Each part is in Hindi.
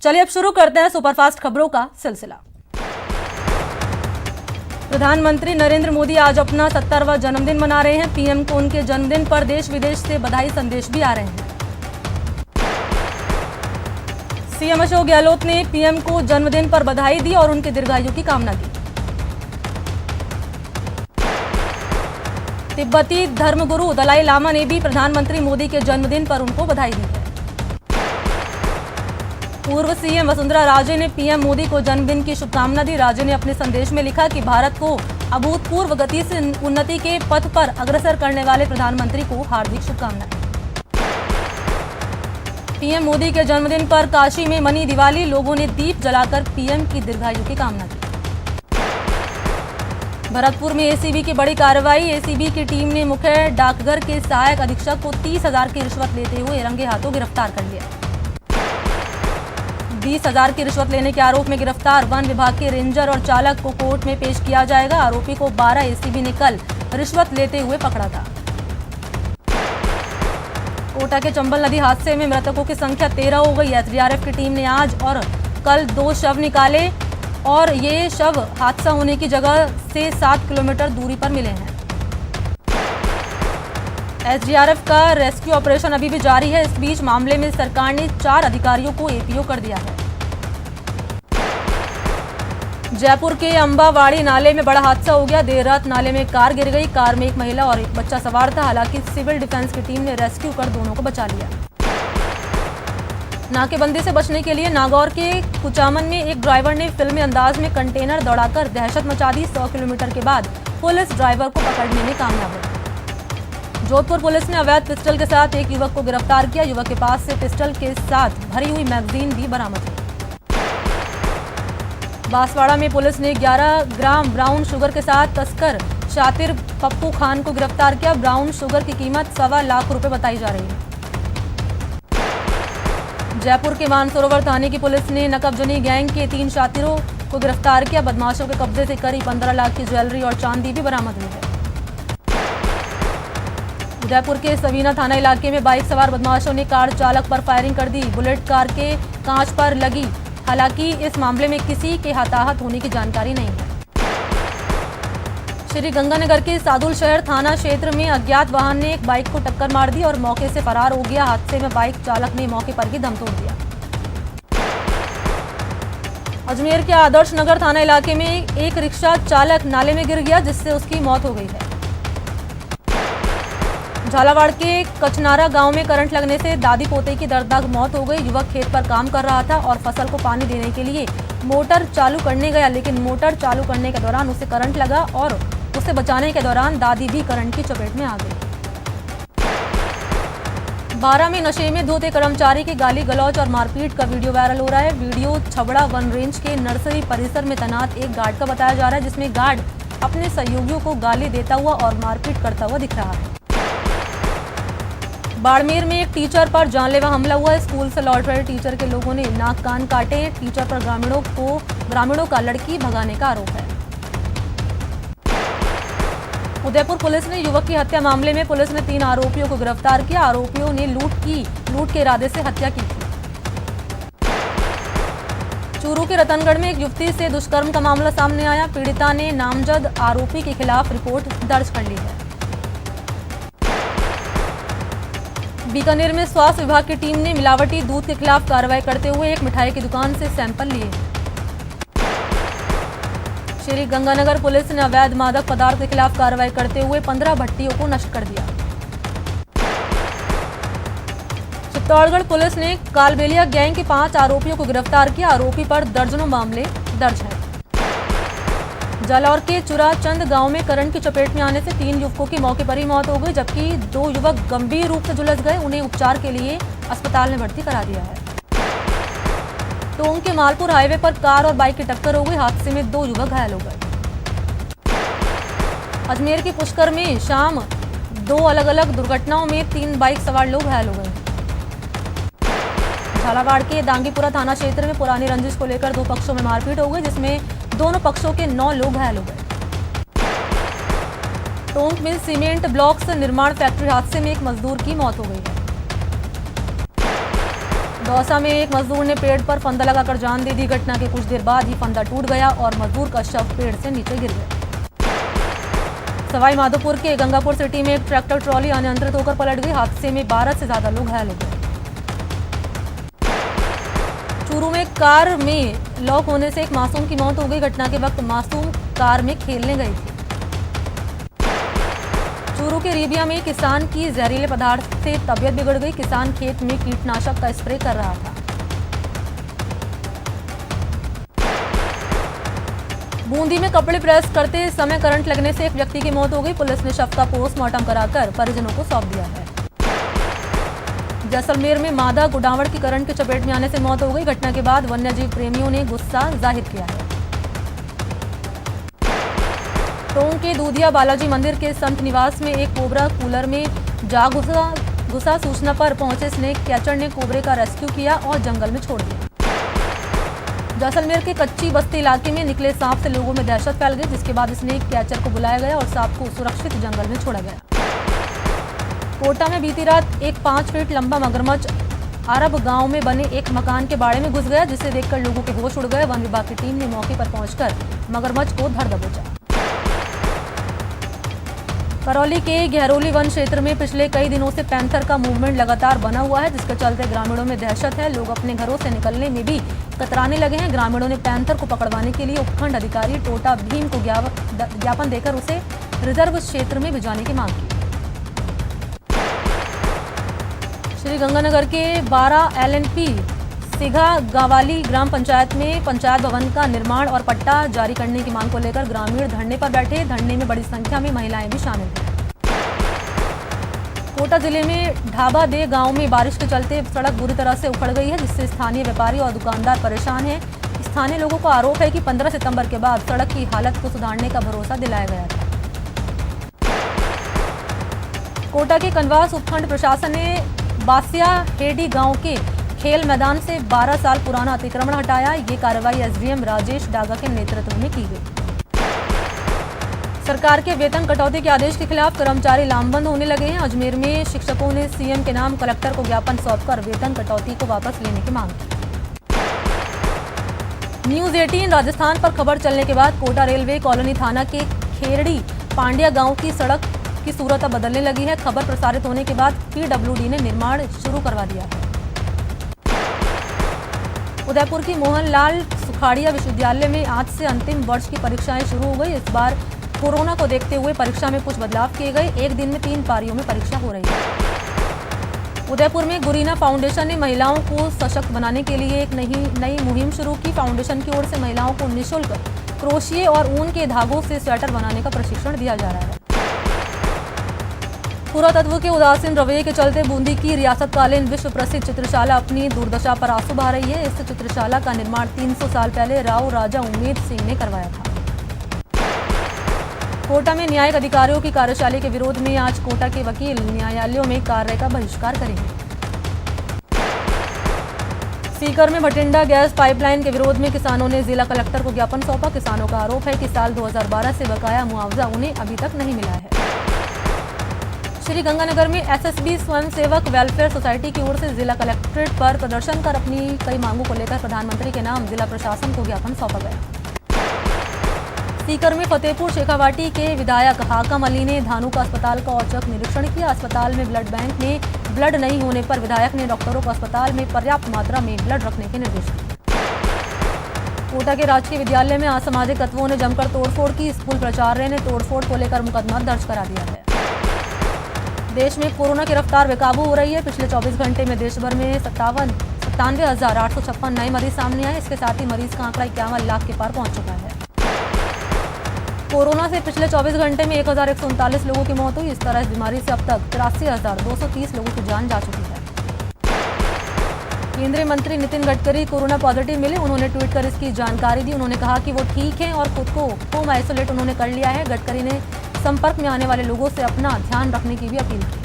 चलिए अब शुरू करते हैं सुपरफास्ट खबरों का सिलसिला। प्रधानमंत्री नरेंद्र मोदी आज अपना 70वां जन्मदिन मना रहे हैं। पीएम को उनके जन्मदिन पर देश विदेश से बधाई संदेश भी आ रहे हैं। सीएम अशोक गहलोत ने पीएम को जन्मदिन पर बधाई दी और उनके दीर्घायु की कामना की। तिब्बती धर्मगुरु दलाई लामा ने भी प्रधानमंत्री मोदी के जन्मदिन पर उनको बधाई दी है। पूर्व सीएम वसुंधरा राजे ने पीएम मोदी को जन्मदिन की शुभकामना दी। राजे ने अपने संदेश में लिखा कि भारत को अभूतपूर्व गति से उन्नति के पथ पर अग्रसर करने वाले प्रधानमंत्री को हार्दिक शुभकामनाएं। पीएम मोदी के जन्मदिन पर काशी में मनी दिवाली, लोगों ने दीप जलाकर पीएम की दीर्घायु की कामना की। भरतपुर में एसीबी की बड़ी कार्रवाई। एसीबी की टीम ने मुख्य डाकघर के सहायक अधीक्षक को 30,000 की रिश्वत लेते हुए रंगे हाथों गिरफ्तार कर लिया। 20,000 की रिश्वत लेने के आरोप में गिरफ्तार वन विभाग के रेंजर और चालक को कोर्ट में पेश किया जाएगा। आरोपी को 12 एसीबी ने कल रिश्वत लेते हुए पकड़ा था। कोटा के चंबल नदी हादसे में मृतकों की संख्या 13 हो गई। एसडीआरएफ की टीम ने आज और कल 2 शव निकाले और ये शव हादसा होने की जगह से 7 किलोमीटर दूरी पर मिले हैं। एसडीआरएफ का रेस्क्यू ऑपरेशन अभी भी जारी है। इस बीच मामले में सरकार ने 4 अधिकारियों को एपीओ कर दिया है। जयपुर के अंबावाड़ी नाले में बड़ा हादसा हो गया। देर रात नाले में कार गिर गई। कार में एक महिला और एक बच्चा सवार था। हालांकि सिविल डिफेंस की टीम ने रेस्क्यू कर दोनों को बचा लिया। नाकेबंदी से बचने के लिए नागौर के कुचामन में एक ड्राइवर ने फिल्मी अंदाज में कंटेनर दौड़ाकर दहशत मचा दी। 100 किलोमीटर के बाद पुलिस ड्राइवर को पकड़ने में कामयाब रही। जोधपुर पुलिस ने अवैध पिस्टल के साथ एक युवक को गिरफ्तार किया। युवक के पास से पिस्टल के साथ भरी हुई मैगजीन भी बरामद हुई। बांसवाड़ा में पुलिस ने 11 ग्राम ब्राउन शुगर के साथ तस्कर शातिर पप्पू खान को गिरफ्तार किया। ब्राउन शुगर की कीमत 1.25 लाख रुपए बताई जा रही है। जयपुर के मानसरोवर थाने की पुलिस ने नकबजनी गैंग के 3 शातिरों को गिरफ्तार किया। बदमाशों के कब्जे से करीब 15 लाख की ज्वेलरी और चांदी भी बरामद हुई है। उदयपुर के सवीना थाना इलाके में बाइक सवार बदमाशों ने कार चालक पर फायरिंग कर दी। बुलेट कार के कांच पर लगी। हालांकि इस मामले में किसी के हताहत होने की जानकारी नहीं है। श्री गंगानगर के सादुल शहर थाना क्षेत्र में अज्ञात वाहन ने एक बाइक को टक्कर मार दी और मौके से फरार हो गया। हादसे में बाइक चालक ने मौके पर ही दम तोड़ दिया। अजमेर के आदर्श नगर थाना इलाके में एक रिक्शा चालक नाले में गिर गया, जिससे उसकी मौत हो गई है। झालावाड़ के कचनारा गांव में करंट लगने से दादी पोते की दर्दनाक मौत हो गई। युवक खेत पर काम कर रहा था और फसल को पानी देने के लिए मोटर चालू करने गया, लेकिन मोटर चालू करने के दौरान उसे करंट लगा और उसे बचाने के दौरान दादी भी करंट की चपेट में आ गई। 12 में नशे में धोते कर्मचारी की गाली गलौज और मारपीट का वीडियो वायरल हो रहा है। वीडियो छबड़ा वन रेंज के नर्सरी परिसर में तैनात एक गार्ड का बताया जा रहा है, जिसमें गार्ड अपने सहयोगियों को गाली देता हुआ और मारपीट करता हुआ दिख रहा है। बाड़मेर में एक टीचर पर जानलेवा हमला हुआ। स्कूल से लौट रहे टीचर के लोगों ने नाक कान काटे। टीचर पर ग्रामीणों का लड़की भगाने का आरोप है। उदयपुर पुलिस ने युवक की हत्या मामले में पुलिस ने 3 आरोपियों को गिरफ्तार किया। आरोपियों ने लूट के इरादे से हत्या की थी। चूरू के रतनगढ़ में एक युवती से दुष्कर्म का मामला सामने आया। पीड़िता ने नामजद आरोपी के खिलाफ रिपोर्ट दर्ज कर ली है। बीकानेर में स्वास्थ्य विभाग की टीम ने मिलावटी दूध के खिलाफ कार्रवाई करते हुए एक मिठाई की दुकान से सैंपल लिए। श्री गंगानगर पुलिस ने अवैध मादक पदार्थ के खिलाफ कार्रवाई करते हुए 15 भट्टियों को नष्ट कर दिया। चित्तौड़गढ़ पुलिस ने कालबेलिया गैंग के 5 आरोपियों को गिरफ्तार किया। आरोपी पर दर्जनों मामले दर्ज हैं। जालौर के चुराचंद गांव में करंट की चपेट में आने से 3 युवकों की मौके पर ही मौत हो गई, जबकि 2 युवक गंभीर रूप से झुलस गए। उन्हें उपचार के लिए अस्पताल में भर्ती करा दिया है। टोंक के मालपुर हाईवे पर कार और बाइक की टक्कर हो गई। हादसे में 2 युवक घायल हो गए। अजमेर के पुष्कर में शाम 2 अलग अलग दुर्घटनाओं में 3 बाइक सवार लोग घायल हो गए। झालावाड़ के दांगीपुरा थाना क्षेत्र में पुरानी रंजिश को लेकर 2 पक्षों में मारपीट हो गई, जिसमें दोनों पक्षों के 9 लोग घायल हो गए। टोंक में सीमेंट ब्लॉक्स निर्माण फैक्ट्री हादसे में एक मजदूर की मौत हो गई है। दौसा में एक मजदूर ने पेड़ पर फंदा लगाकर जान दे दी। घटना के कुछ देर बाद ही फंदा टूट गया और मजदूर का शव पेड़ से नीचे गिर गया। सवाई माधोपुर के गंगापुर सिटी में एक ट्रैक्टर ट्रॉली अनियंत्रित होकर पलट गई। हादसे में 12 से ज्यादा लोग घायल हो गए। चूरू में कार में लॉक होने से एक मासूम की मौत हो गई। घटना के वक्त मासूम कार में खेलने गई थी। चूरू के रिबिया में किसान की जहरीले पदार्थ से तबीयत बिगड़ गई। किसान खेत में कीटनाशक का स्प्रे कर रहा था। बूंदी में कपड़े प्रेस करते समय करंट लगने से एक व्यक्ति की मौत हो गई। पुलिस ने शव का पोस्टमार्टम कराकर परिजनों को सौंप दिया है। जैसलमेर में मादा गुडावड़ की करंट की चपेट में आने से मौत हो गई। घटना के बाद वन्यजीव प्रेमियों ने गुस्सा जाहिर किया है। टोंक के दूधिया बालाजी मंदिर के संत निवास में एक कोबरा कूलर में जा घुसा। सूचना पर पहुंचे स्नेक कैचर ने कोबरे का रेस्क्यू किया और जंगल में छोड़ दिया। जैसलमेर के कच्ची बस्ती इलाके में निकले सांप से लोगों में दहशत फैल गई, जिसके बाद स्नेक कैचर को बुलाया गया और सांप को सुरक्षित जंगल में छोड़ा गया। कोटा में बीती रात एक 5 फीट लंबा मगरमच्छ अरब गांव में बने एक मकान के बाड़े में घुस गया, जिसे देखकर लोगों के होश उड़ गए। वन विभाग की टीम ने मौके पर पहुंचकर मगरमच्छ को धर दबोचा। करौली के गहरोली वन क्षेत्र में पिछले कई दिनों से पैंथर का मूवमेंट लगातार बना हुआ है, जिसके चलते ग्रामीणों में दहशत है। लोग अपने घरों से निकलने में भी कतराने लगे हैं। ग्रामीणों ने पैंथर को पकड़वाने के लिए उपखंड अधिकारी टोटा भीम को ज्ञापन देकर उसे रिजर्व क्षेत्र में भिजवाने की मांग की। श्रीगंगानगर के 12 LNP सिघा गावाली ग्राम पंचायत में पंचायत भवन का निर्माण और पट्टा जारी करने की मांग को लेकर ग्रामीण धरने पर बैठे। धरने में बड़ी संख्या में महिलाएं भी शामिल हैं। कोटा जिले में ढाबा दे गांव में बारिश के चलते सड़क बुरी तरह से उखड़ गई है, जिससे स्थानीय व्यापारी और दुकानदार परेशान हैं। स्थानीय लोगों का आरोप है कि 15 सितंबर के बाद सड़क की हालत को सुधारने का भरोसा दिलाया गया था। कोटा के कनवास उपखंड प्रशासन ने बासिया हेडी गांव के खेल मैदान से 12 साल पुराना अतिक्रमण हटाया। ये कार्रवाई SDM राजेश डागा के नेतृत्व में की गई। सरकार के वेतन कटौती के आदेश के खिलाफ कर्मचारी लामबंद होने लगे हैं। अजमेर में शिक्षकों ने CM के नाम कलेक्टर को ज्ञापन सौंपकर वेतन कटौती को वापस लेने की मांग की। न्यूज 18 राजस्थान पर खबर चलने के बाद कोटा रेलवे कॉलोनी थाना के खेरड़ी पांड्या गांव की सड़क की सूरत अब बदलने लगी है। खबर प्रसारित होने के बाद PWD ने निर्माण शुरू करवा दिया है। उदयपुर की मोहनलाल सुखाड़िया विश्वविद्यालय में आज से अंतिम वर्ष की परीक्षाएं शुरू हो गई। इस बार कोरोना को देखते हुए परीक्षा में कुछ बदलाव किए गए। एक दिन में 3 पारियों में परीक्षा हो रही है। उदयपुर में गुरीना फाउंडेशन ने महिलाओं को सशक्त बनाने के लिए एक नई मुहिम शुरू की। फाउंडेशन की ओर से महिलाओं को निःशुल्क क्रोशिये और ऊन के धागों से स्वेटर बनाने का प्रशिक्षण दिया जा रहा है। पुरातत्व के उदासीन रवैये के चलते बूंदी की रियासतकालीन विश्व प्रसिद्ध चित्रशाला अपनी दुर्दशा पर आंसू बहा रही है। इस चित्रशाला का निर्माण 300 साल पहले राव राजा उम्मेद सिंह ने करवाया था। कोटा में न्यायिक अधिकारियों की कार्यशाला के विरोध में आज कोटा के वकील न्यायालयों में कार्य का बहिष्कार करेंगे। सीकर में भटिंडा गैस पाइपलाइन के विरोध में किसानों ने जिला कलेक्टर को ज्ञापन सौंपा। किसानों का आरोप है कि साल 2012 से बकाया मुआवजा उन्हें अभी तक नहीं मिला है। श्रीगंगानगर में SSB स्वयंसेवक वेलफेयर सोसाइटी की ओर से जिला कलेक्ट्रेट पर प्रदर्शन कर अपनी कई मांगों को लेकर प्रधानमंत्री के नाम जिला प्रशासन को ज्ञापन सौंपा गया। सीकर में फतेहपुर शेखावाटी के विधायक हाकम अली ने धानुका अस्पताल का औचक निरीक्षण किया। अस्पताल में ब्लड बैंक में ब्लड नहीं होने पर विधायक ने डॉक्टरों को अस्पताल में पर्याप्त मात्रा में ब्लड रखने के निर्देश दिए। कोटा के राजकीय विद्यालय में असामाजिक तत्वों ने जमकर तोड़फोड़ की। स्कूल प्राचार्य ने तोड़फोड़ को लेकर मुकदमा दर्ज करा दिया है। देश में कोरोना की रफ्तार बेकाबू हो रही है। पिछले 24 घंटे में देश भर में 97,856 नए मरीज सामने आए। इसके साथ ही मरीज का आंकड़ा 51 लाख के पार पहुंच चुका है। कोरोना से पिछले 24 घंटे में 1,139 लोगों की मौत हुई। इस तरह इस बीमारी से अब तक 83,230 लोगों की जान जा चुकी है। केंद्रीय मंत्री नितिन गडकरी कोरोना पॉजिटिव मिले। उन्होंने ट्वीट कर इसकी जानकारी दी। उन्होंने कहा कि वो ठीक हैं और खुद को होम आइसोलेट उन्होंने कर लिया है। गडकरी ने संपर्क में आने वाले लोगों से अपना ध्यान रखने की भी अपील की।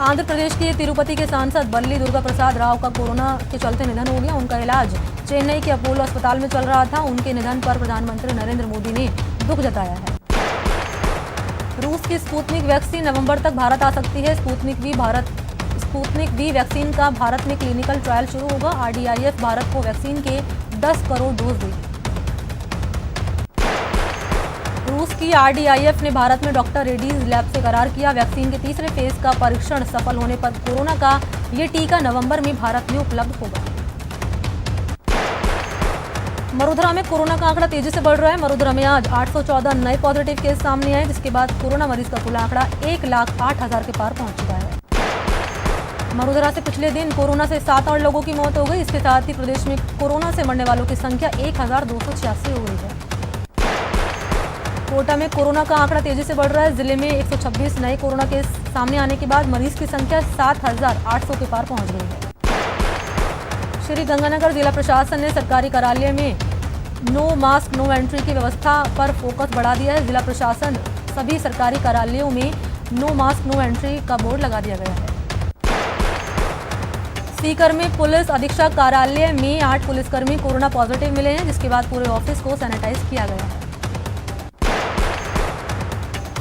आंध्र प्रदेश के तिरुपति के सांसद बल्ली दुर्गा प्रसाद राव का कोरोना के चलते निधन हो गया। उनका इलाज चेन्नई के अपोलो अस्पताल में चल रहा था। उनके निधन पर प्रधानमंत्री नरेंद्र मोदी ने दुख जताया है। रूस की स्पुतनिक वैक्सीन नवंबर तक भारत आ सकती है। Sputnik V Sputnik V vaccine का भारत में क्लिनिकल ट्रायल शुरू होगा। RDIF भारत को वैक्सीन के 10 करोड़ डोज देगी। रूस की RDIF ने भारत में डॉक्टर रेड्डीज लैब से करार किया। वैक्सीन के तीसरे फेज का परीक्षण सफल होने पर कोरोना का ये टीका नवंबर में भारत में उपलब्ध होगा। मरुधरा में कोरोना का आंकड़ा तेजी से बढ़ रहा है। मरुधरा में आज 814 नए पॉजिटिव केस सामने आए, जिसके बाद कोरोना मरीज का कुल आंकड़ा 1,08,000 के पार पहुंच चुका है। मरुधरा से पिछले दिन कोरोना से 7 और लोगों की मौत हो गई। इसके साथ ही प्रदेश में कोरोना से मरने वालों की संख्या 1,286 हो गई है। कोटा में कोरोना का आंकड़ा तेजी से बढ़ रहा है। जिले में 126 नए कोरोना केस सामने आने के बाद मरीज की संख्या 7,800 के पार पहुंच गई है। श्री गंगानगर जिला प्रशासन ने सरकारी कार्यालय में नो मास्क नो एंट्री की व्यवस्था पर फोकस बढ़ा दिया है। जिला प्रशासन सभी सरकारी कार्यालयों में नो मास्क नो एंट्री का बोर्ड लगा दिया गया है। सीकर में पुलिस अधीक्षक कार्यालय में 8 पुलिसकर्मी कोरोना पॉजिटिव मिले हैं, जिसके बाद पूरे ऑफिस को सैनिटाइज किया गया है।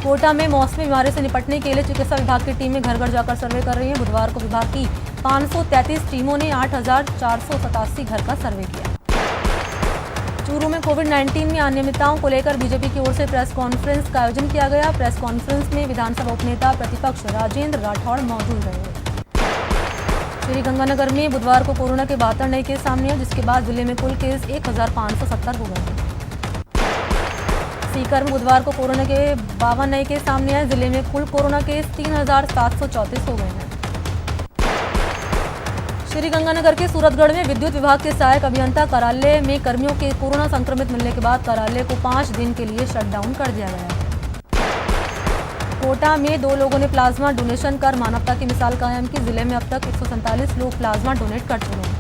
कोटा में मौसमी बीमारी से निपटने के लिए चिकित्सा विभाग की टीमें घर घर जाकर सर्वे कर रही है। बुधवार को विभाग की 533 टीमों ने 8,487 घर का सर्वे किया। चूरू में कोविड-19 में अनियमितताओं को लेकर बीजेपी की ओर से प्रेस कॉन्फ्रेंस का आयोजन किया गया। प्रेस कॉन्फ्रेंस में विधानसभा उपनेता प्रतिपक्ष राजेंद्र राठौड़ मौजूद रहे। श्री गंगानगर में बुधवार को कोरोना के 72 नए केस सामने आए, जिसके बाद जिले में कुल केस 1,570 हो गए हैं। सीकर में बुधवार को कोरोना के 52 नए केस सामने आए। जिले में कुल कोरोना केस 3,734 हो गए हैं। श्री गंगानगर के सूरतगढ़ में विद्युत विभाग के सहायक अभियंता कार्यालय में कर्मियों के कोरोना संक्रमित मिलने के बाद कार्यालय को 5 दिन के लिए शटडाउन कर दिया गया है। कोटा में 2 लोगों ने प्लाज्मा डोनेशन कर मानवता की मिसाल कायम की। जिले में अब तक 147 लोग प्लाज्मा डोनेट कर चुके हैं।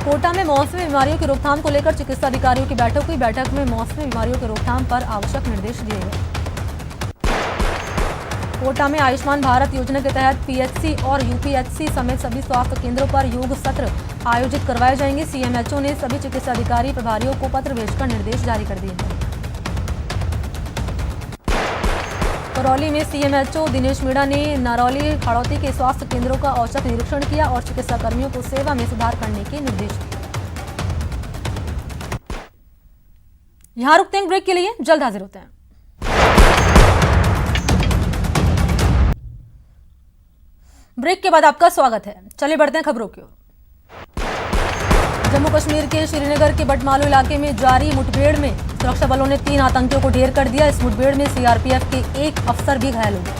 कोटा में मौसमी बीमारियों की रोकथाम को लेकर चिकित्सा अधिकारियों की बैठक हुई। बैठक में मौसमी बीमारियों की रोकथाम पर आवश्यक निर्देश दिए गए। कोटा में आयुष्मान भारत योजना के तहत PHC और UPHC समेत सभी स्वास्थ्य केंद्रों पर योग सत्र आयोजित करवाए जाएंगे। CMHO ने सभी चिकित्सा अधिकारी प्रभारियों को पत्र भेजकर निर्देश जारी कर दिए हैं। करौली में CMHO दिनेश मीणा ने नारौली हाड़ौती के स्वास्थ्य केंद्रों का औचक निरीक्षण किया और चिकित्सा कर्मियों को सेवा में सुधार करने के निर्देश दिए। यहां रुकते हैं ब्रेक के लिए, जल्द हाजिर होते हैं। ब्रेक के बाद आपका स्वागत है। चलिए बढ़ते हैं खबरों की ओर। जम्मू कश्मीर के श्रीनगर के बटमालू इलाके में जारी मुठभेड़ में सुरक्षा बलों ने 3 आतंकियों को ढेर कर दिया। इस मुठभेड़ में CRPF के एक अफसर भी घायल हो गए।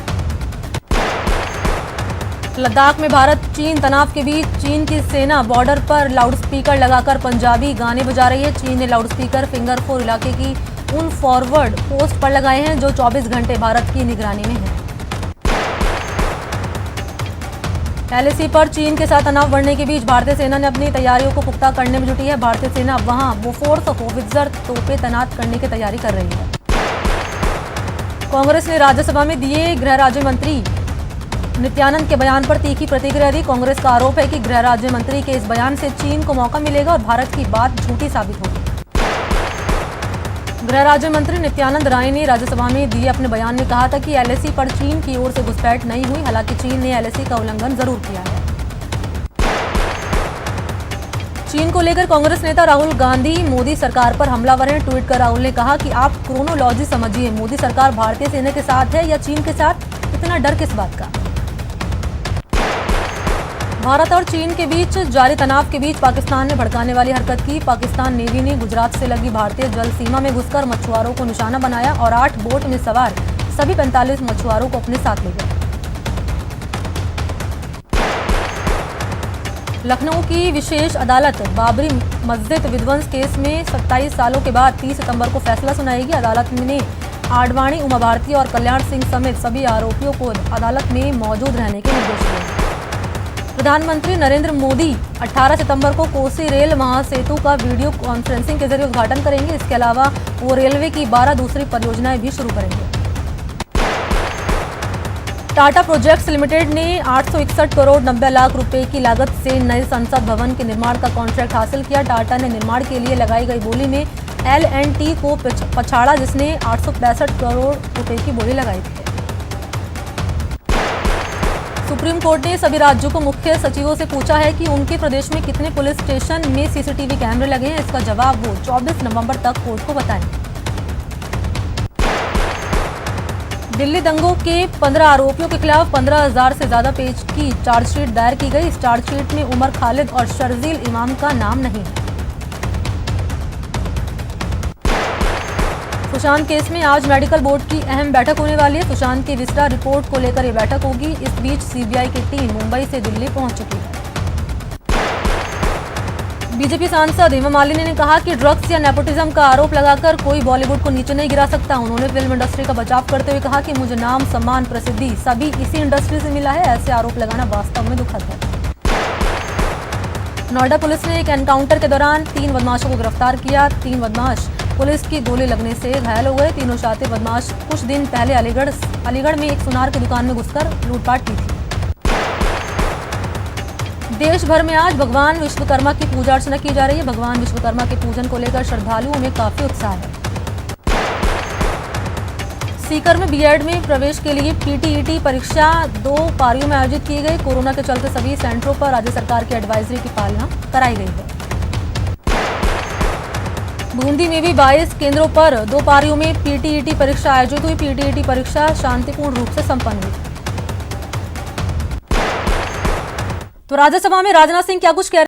लद्दाख में भारत चीन तनाव के बीच चीन की सेना बॉर्डर पर लाउडस्पीकर लगाकर पंजाबी गाने बजा रही है। चीन ने लाउडस्पीकर फिंगर 4 इलाके की उन फॉरवर्ड पोस्ट पर लगाए हैं जो 24 घंटे भारत की निगरानी में है। LAC पर चीन के साथ तनाव बढ़ने के बीच भारतीय सेना ने अपनी तैयारियों को पुख्ता करने में जुटी है। भारतीय सेना अब वहां बोफोर्स होवित्जर तोपें तैनात करने की तैयारी कर रही है। कांग्रेस ने राज्यसभा में दिए गृह राज्य मंत्री नित्यानंद के बयान पर तीखी प्रतिक्रिया दी। कांग्रेस का आरोप है कि गृह राज्य मंत्री के इस बयान से चीन को मौका मिलेगा और भारत की बात झूठी साबित होगी। गृह राज्य मंत्री नित्यानंद राय ने राज्यसभा में दिए अपने बयान में कहा था कि LAC पर चीन की ओर से घुसपैठ नहीं हुई। हालांकि चीन ने LAC का उल्लंघन जरूर किया है। चीन को लेकर कांग्रेस नेता राहुल गांधी मोदी सरकार पर हमलावर हैं। ट्वीट कर राहुल ने कहा कि आप क्रोनोलॉजी समझिए, मोदी सरकार भारतीय सेना के साथ है या चीन के साथ, इतना डर किस बात का। भारत और चीन के बीच जारी तनाव के बीच पाकिस्तान ने भड़काने वाली हरकत की। पाकिस्तान नेवी ने गुजरात से लगी भारतीय जल सीमा में घुसकर मछुआरों को निशाना बनाया और 8 बोट में सवार सभी 45 मछुआरों को अपने साथ ले गए। लखनऊ की विशेष अदालत बाबरी मस्जिद विध्वंस केस में 27 सालों के बाद 30 सितंबर को फैसला सुनाएगी। अदालत ने आडवाणी, उमा भारती और कल्याण सिंह समेत सभी आरोपियों को अदालत में मौजूद रहने के निर्देश दिए। प्रधानमंत्री नरेंद्र मोदी 18 सितंबर को कोसी रेल महासेतु का वीडियो कॉन्फ्रेंसिंग के जरिए उद्घाटन करेंगे। इसके अलावा वो रेलवे की 12 दूसरी परियोजनाएं भी शुरू करेंगे। टाटा प्रोजेक्ट्स लिमिटेड ने 861 करोड़ 90 लाख रुपए की लागत से नए संसद भवन के निर्माण का कॉन्ट्रैक्ट हासिल किया। टाटा ने निर्माण के लिए लगाई गई बोली में L&T को पछाड़ा, जिसने 865 करोड़ रुपए की बोली लगाई थी। सुप्रीम कोर्ट ने सभी राज्यों को मुख्य सचिवों से पूछा है कि उनके प्रदेश में कितने पुलिस स्टेशन में सीसीटीवी कैमरे लगे हैं। इसका जवाब वो 24 नवंबर तक कोर्ट को बताएं। दिल्ली दंगों के 15 आरोपियों के खिलाफ 15,000 से ज्यादा पेज की चार्जशीट दायर की गई। इस चार्जशीट में उमर खालिद और शर्जील इमाम का नाम नहीं है। सुशांत केस में आज मेडिकल बोर्ड की अहम बैठक होने वाली है। सुशांत की विस्टा रिपोर्ट को लेकर यह बैठक होगी। इस बीच सीबीआई की टीम मुंबई से दिल्ली पहुंच चुकी है। बीजेपी सांसद हेमा मालिनी ने कहा कि ड्रग्स या नेपोटिज्म का आरोप लगाकर कोई बॉलीवुड को नीचे नहीं गिरा सकता। उन्होंने फिल्म इंडस्ट्री का बचाव करते हुए कहा कि मुझे नाम, सम्मान, प्रसिद्धि सभी इसी इंडस्ट्री से मिला है। ऐसे आरोप लगाना वास्तव में दुखद है। नोएडा पुलिस ने एक एनकाउंटर के दौरान 3 बदमाशों को गिरफ्तार किया। 3 बदमाश पुलिस की गोली लगने से घायल हो गए। तीनों शातिर बदमाश कुछ दिन पहले अलीगढ़ में एक सुनार की दुकान में घुसकर लूटपाट की थी। देश भर में आज भगवान विश्वकर्मा की पूजा अर्चना की जा रही है। भगवान विश्वकर्मा के पूजन को लेकर श्रद्धालुओं में काफी उत्साह है। सीकर में बीएड में प्रवेश के लिए पीटीईटी परीक्षा 2 पारियों में आयोजित की गई। कोरोना के चलते सभी सेंटरों पर राज्य सरकार की एडवाइजरी की पालना कराई गई है। बूंदी में भी 22 केंद्रों पर 2 पारियों में पीटीईटी परीक्षा आयोजित हुई। पीटीईटी परीक्षा शांतिपूर्ण रूप से संपन्न हुई। तो राज्यसभा में राजनाथ सिंह क्या कुछ कह